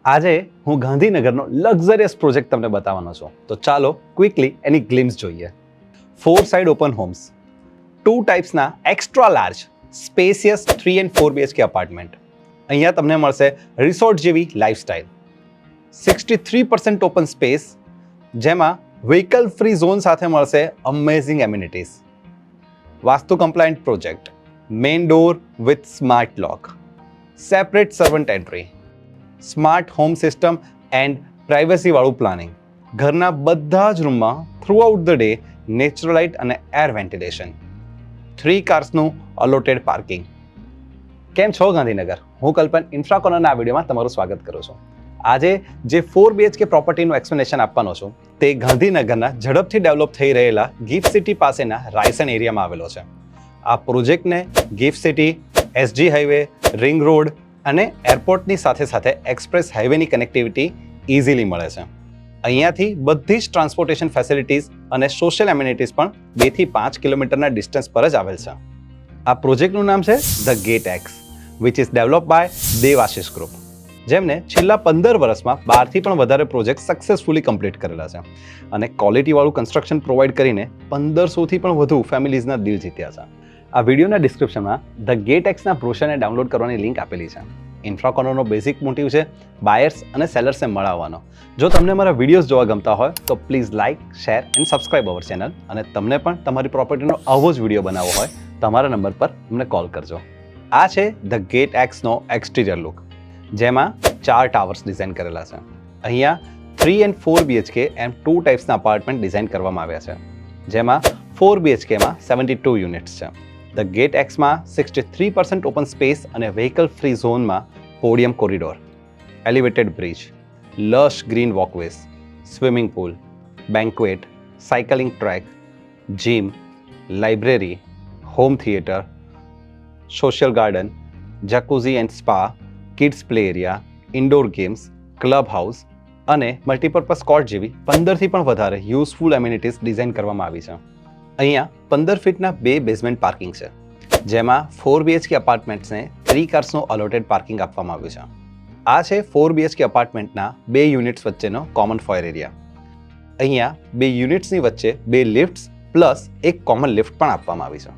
આજે હું ગાંધીનગરનો luxurious project તમને બતાવવાનો છું. તો ચાલો ક્વિકલી એની ગ્લિમ્સ જોઈએ. 4 સાઇડ ઓપન હોમ્સ, 2 ટાઈપ્સના extra large spacious 3 and 4 BHK apartment. અહીંયા તમને મળશે રિસોર્ટ જેવી લાઇફસ્ટાઇલ. 63% ઓપન સ્પેસ, જેમાં વ્હીકલ ફ્રી ઝોન સાથે મળશે amazing amenities. Vastu compliant project, main door with smart lock, separate servant entry, smart home system and privacy વાળું planning. ઘરના બધા જ રૂમમાં throughout the day natural light અને એર વેન્ટિલેશન. 3 કાર્સનું અલોટેડ પાર્કિંગ. કેમ છો ગાંધીનગર? હું કલ્પન ઇન્ફ્રા કોર્નરના આ વિડીયોમાં તમારું સ્વાગત કરું છું. આજે જે 4 BHK પ્રોપર્ટીનું એક્સપ્લેનેશન આપવાનો છું તે ગાંધીનગરના ઝડપથી ડેવલપ થઈ રહેલા ગિફ્ટ સિટી પાસેના રાયસન એરિયામાં આવેલો છે. આ પ્રોજેક્ટને gift city, SG highway, ring road અને એરપોર્ટની સાથે સાથે એક્સપ્રેસ હાઈવેની કનેક્ટિવિટી ઇઝીલી મળે છે. અહીંયાથી બધી જ ટ્રાન્સપોર્ટેશન ફેસિલિટીઝ અને સોશિયલ એમ્યુનિટીઝ પણ 2 થી 5 કિલોમીટરના ડિસ્ટન્સ પર જ આવેલ છે. આ પ્રોજેક્ટનું નામ છે the Gate X, which is develop by Devashish group, જેમને છેલ્લા 15 વર્ષમાં 12 થી પણ વધારે પ્રોજેક્ટ સક્સેસફુલી કમ્પ્લીટ કરેલા છે અને ક્વોલિટીવાળું કન્સ્ટ્રક્શન પ્રોવાઈડ કરીને 1500 થી પણ વધુ ફેમિલીઝના દિલ જીત્યા છે. આ વિડીયોના ડિસ્ક્રિપ્શનમાં ધ ગેટ એક્સના બ્રોશરને ડાઉનલોડ કરવાની લિંક આપેલી છે. ઇન્ફ્રા કોર્નરનો બેઝિક મોટિવ છે બાયર્સ અને સેલર્સને મળાવવાનો. જો તમને મારા વિડીયોઝ જોવા ગમતા હોય તો please like, share and subscribe our channel. અને તમને પણ તમારી પ્રોપર્ટીનો આવો જ વિડીયો બનાવવો હોય તમારા નંબર પર અમને કોલ કરજો. આ છે ધ ગેટ એક્સનો એક્સટિરિયર લુક, જેમાં 4 ટાવર્સ ડિઝાઇન કરેલા છે. અહીંયા 3 and 4 BHK એમ 2 ટાઈપ્સના અપાર્ટમેન્ટ ડિઝાઇન કરવામાં આવ્યા છે, જેમાં 4 BHKમાં 72 યુનિટ્સ છે. ધ ગેટ એક્સમાં 63% ઓપન સ્પેસ અને વ્હીકલ ફ્રી ઝોનમાં podium corridor, elevated bridge, lush green walkways, swimming pool, banquet, cycling track, gym, library, home theatre, social garden, jacuzzi and spa, kids play area, indoor games, club house અને multipurpose court જેવી 15 થી પણ વધારે useful amenities design કરવામાં આવી છે. અહીંયા 15 ફીટના 2 basement parking છે, જેમાં 4 BHK અપાર્ટમેન્ટ્સને 3 કાર્સનું અલોટેડ પાર્કિંગ આપવામાં આવ્યું છે. આ છે 4 BHK અપાર્ટમેન્ટના 2 યુનિટ્સ વચ્ચેનો કોમન ફોયર એરિયા. અહીંયા 2 યુનિટ્સની વચ્ચે 2 લિફ્ટ્સ પ્લસ એક કોમન લિફ્ટ પણ આપવામાં આવી છે.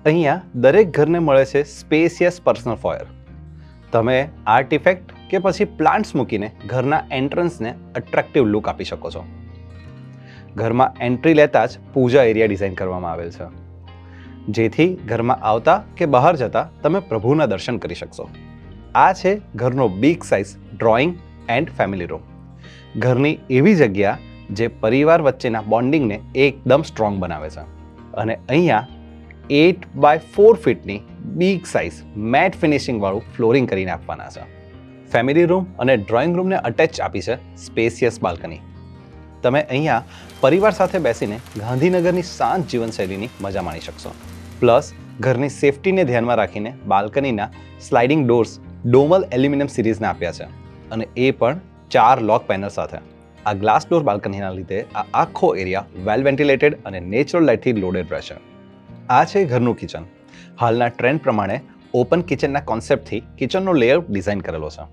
અહીંયા દરેક ઘરને મળે છે સ્પેસિયસ પર્સનલ ફોયર. તમે આર્ટિફેક્ટ કે પછી પ્લાન્ટ્સ મૂકીને ઘરના એન્ટ્રન્સને અટ્રેક્ટિવ લુક આપી શકો છો. ઘરમાં એન્ટ્રી લેતા જ પૂજા એરિયા ડિઝાઇન કરવામાં આવેલ છે, જેથી ઘરમાં આવતા કે બહાર જતા તમે પ્રભુના દર્શન કરી શકશો. આ છે ઘરનો big size drawing and family room. ઘરની એવી જગ્યા જે પરિવાર વચ્ચેના બોન્ડિંગને એકદમ સ્ટ્રોંગ બનાવે છે. અને અહીંયા 8x4 ફીટની બિગ સાઇઝ મેટ ફિનિશિંગ વાળું ફ્લોરિંગ કરીને આપવાના છે. ફેમિલી રૂમ અને ડ્રોઈંગ રૂમને અટેચ આપી છે સ્પેસિયસ બાલ્કની. તમે અહીંયા પરિવાર સાથે બેસીને ગાંધીનગરની શાંત જીવનશૈલીની મજા માણી શકશો. પ્લસ ઘરની સેફટીને ધ્યાનમાં રાખીને બાલ્કનીના સ્લાઇડિંગ ડોર્સ ડોમલ એલ્યુમિનિયમ સિરીઝના આપ્યા છે, અને એ પણ 4 લોક પેનલ સાથે. આ ગ્લાસ ડોર બાલ્કનીના લીધે આ આખો એરિયા વેલ વેન્ટિલેટેડ અને નેચરલ લાઇટથી લોડેડ રહેશે. આ છે ઘરનું કિચન. હાલના ટ્રેન્ડ પ્રમાણે ઓપન કિચનના કોન્સેપ્ટથી કિચનનો લેઆઉટ ડિઝાઇન કરેલો છે.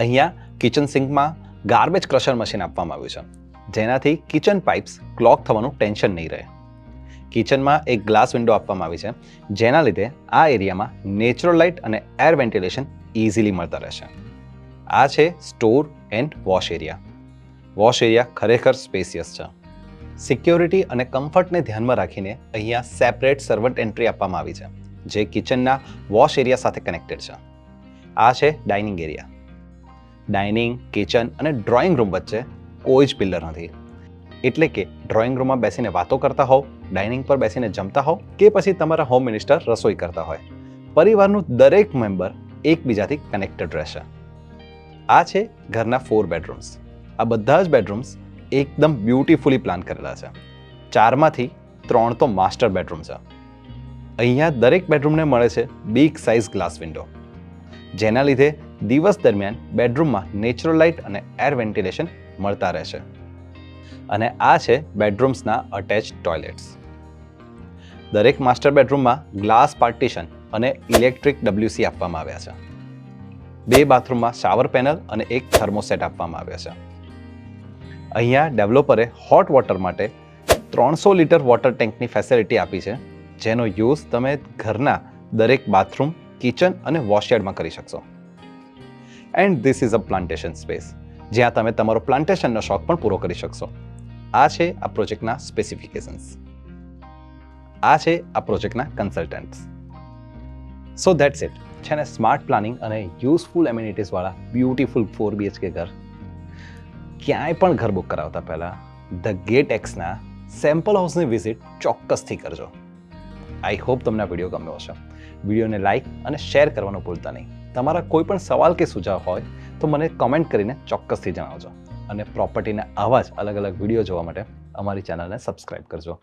અહીંયા કિચન સિંકમાં ગાર્બેજ ક્રશર મશીન આપવામાં આવ્યું છે, જેનાથી કિચન પાઇપ્સ ક્લોગ થવાનું ટેન્શન નહીં રહે. કિચનમાં એક ગ્લાસ વિન્ડો આપવામાં આવી છે, જેના લીધે આ એરિયામાં નેચરલ લાઇટ અને એર વેન્ટિલેશન ઇઝીલી મળતા રહેશે. આ છે store and wash area. Wash area ખરેખર સ્પેસિયસ છે. સિક્યોરિટી અને કમ્ફર્ટને ધ્યાનમાં રાખીને અહીંયા સેપરેટ સર્વન્ટ એન્ટ્રી આપવામાં આવી છે, જે કિચનના વોશ એરિયા સાથે કનેક્ટેડ છે. આ છે ડાઇનિંગ એરિયા. ડાઇનિંગ, કિચન અને ડ્રોઈંગ રૂમ વચ્ચે કોઈ જ પિલ્લર નથી. એટલે કે ડ્રોઈંગ રૂમમાં બેસીને વાતો કરતા હોવ, ડાઇનિંગ પર બેસીને જમતા હોવ કે પછી તમારા હોમ મિનિસ્ટર રસોઈ કરતા હોય, પરિવારનું દરેક મેમ્બર એકબીજાથી કનેક્ટેડ રહેશે. આ છે ઘરના 4 બેડરૂમ્સ. આ બધા જ બેડરૂમ્સ એકદમ બ્યુટીફુલી પ્લાન કરેલા છે. 4માંથી 3 તો માસ્ટર બેડરૂમ છે. અહીંયા દરેક બેડરૂમને મળે છે બિગ સાઇઝ ગ્લાસ વિન્ડો, જેના લીધે દિવસ દરમિયાન બેડરૂમમાં નેચરલ લાઇટ અને એર વેન્ટિલેશન મળતા રહેશે. અને આ છે બેડરૂમ્સના અટેચ ટોયલેટ્સ. દરેક માસ્ટર બેડરૂમમાં ગ્લાસ પાર્ટીશન અને ઇલેક્ટ્રિક WC આપવામાં આવ્યા છે. 2 બાથરૂમમાં શાવર પેનલ અને એક થર્મોસેટ આપવામાં આવ્યા છે. અહીંયા ડેવલપરે હોટ વોટર માટે 300 લીટર વોટર ટેન્કની ફેસિલિટી આપી છે, જેનો યુઝ તમે ઘરના દરેક બાથરૂમ, કિચન અને વોશયાર્ડમાં કરી શકશો. And this is a plantation space, જ્યાં તમે તમારો પ્લાન્ટેશનનો શોખ પણ પૂરો કરી શકશો. આ છે આ પ્રોજેક્ટના સ્પેસિફિકેશન્સ. આ છે આ પ્રોજેક્ટના કન્સલ્ટન્ટ્સ. So that's it. છે ને સ્માર્ટ પ્લાનિંગ અને યુઝફુલ એમ્યુનિટીઝવાળા બ્યુટીફુલ 4 BHK ઘર. ક્યાંય પણ ઘર બુક કરાવતા પહેલાં ધ ગેટ એક્સના સેમ્પલ હાઉસની વિઝિટ ચોક્કસથી કરજો. આઈ હોપ તમને આ વિડીયો ગમ્યો હશે. વિડીયોને લાઇક અને શેર કરવાનું ભૂલતા નહીં. તમારા કોઈ પણ સવાલ કે સુઝાવ હોય તો મને કમેન્ટ કરીને ચોક્કસથી જણાવજો. અને પ્રોપર્ટીના આવા જ અલગ અલગ વિડીયો જોવા માટે અમારી ચેનલને સબસ્ક્રાઇબ કરજો.